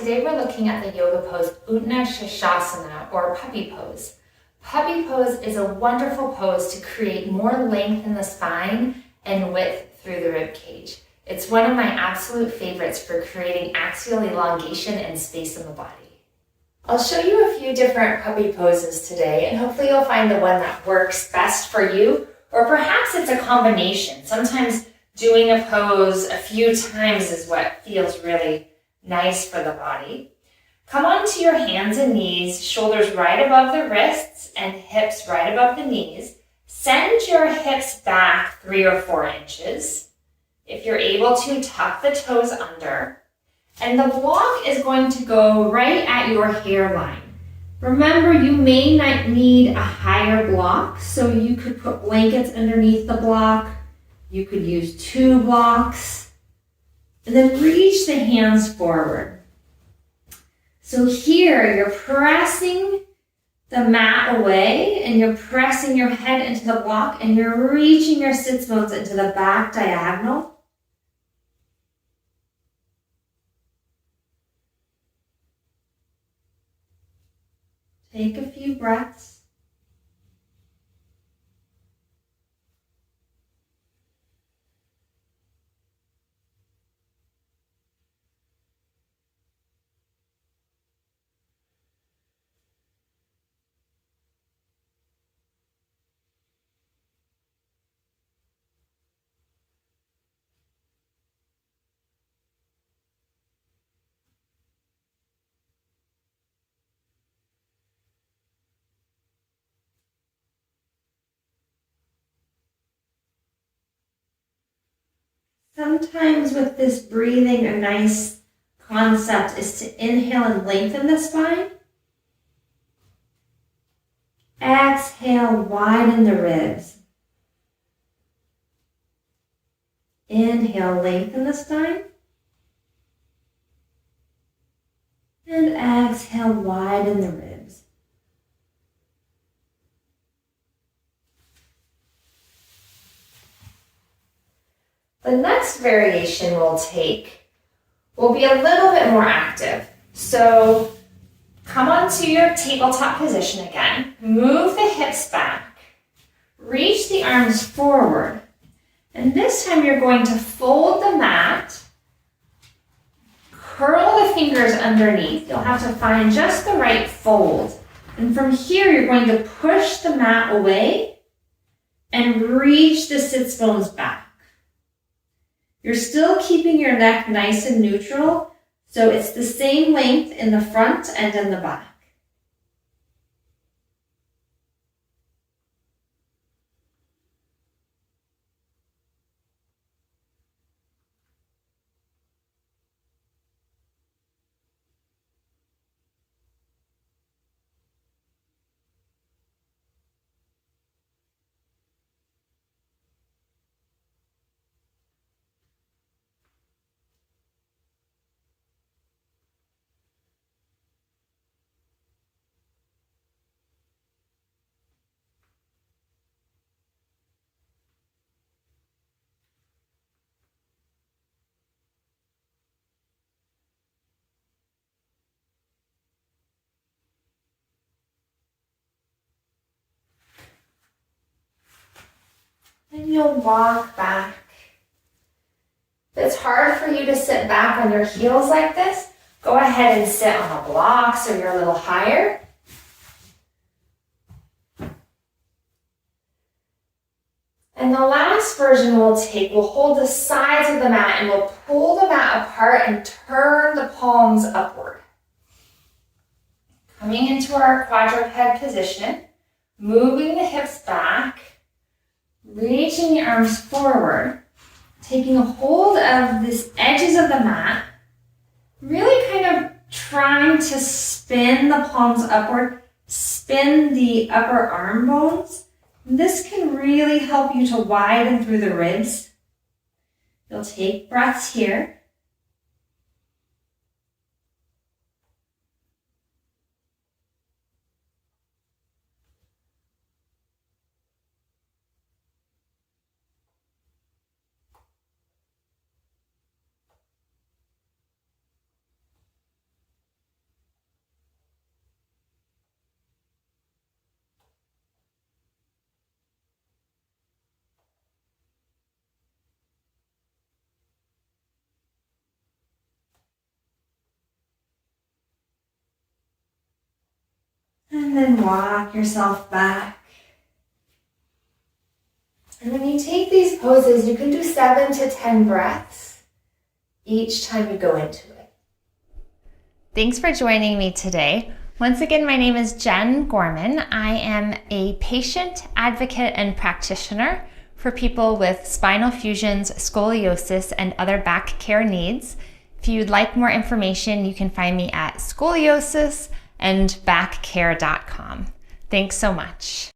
today we're looking at the yoga pose Uttana Shishosana, or puppy pose. Puppy pose is a wonderful pose to create more length in the spine and width through the rib cage. It's one of my absolute favorites for creating axial elongation and space in the body. I'll show you a few different puppy poses today, and hopefully you'll find the one that works best for you, or perhaps it's a combination. Sometimes doing a pose a few times is what feels really nice for the body. Come onto your hands and knees, shoulders right above the wrists and hips right above the knees. Send your hips back 3 or 4 inches. If you're able to, tuck the toes under. And the block is going to go right at your hairline. Remember, you may not need a higher block, so you could put blankets underneath the block. You could use 2 blocks. And then reach the hands forward. So here, you're pressing the mat away, and you're pressing your head into the block, and you're reaching your sits bones into the back diagonal. Take a few breaths. Sometimes with this breathing, a nice concept is to inhale and lengthen the spine. Exhale, widen the ribs. Inhale, lengthen the spine. And exhale, widen the ribs. The next variation we'll take will be a little bit more active. So come onto your tabletop position again. Move the hips back. Reach the arms forward. And this time you're going to fold the mat. Curl the fingers underneath. You'll have to find just the right fold. And from here you're going to push the mat away and reach the sits bones back. You're still keeping your neck nice and neutral, so it's the same length in the front and in the back. And you'll walk back. If it's hard for you to sit back on your heels like this, go ahead and sit on the block so you're a little higher. And the last version we'll hold the sides of the mat and we'll pull the mat apart and turn the palms upward. Coming into our quadruped position, moving the hips back, reaching the arms forward, taking a hold of the edges of the mat, really kind of trying to spin the palms upward, spin the upper arm bones. This can really help you to widen through the ribs. You'll take breaths here. And then walk yourself back. And when you take these poses, you can do 7 to 10 breaths each time you go into it. Thanks for joining me today. Once again, my name is Jen Gorman. I am a patient, advocate, and practitioner for people with spinal fusions, scoliosis, and other back care needs. If you'd like more information, you can find me at scoliosisandbackcare.com. Thanks so much.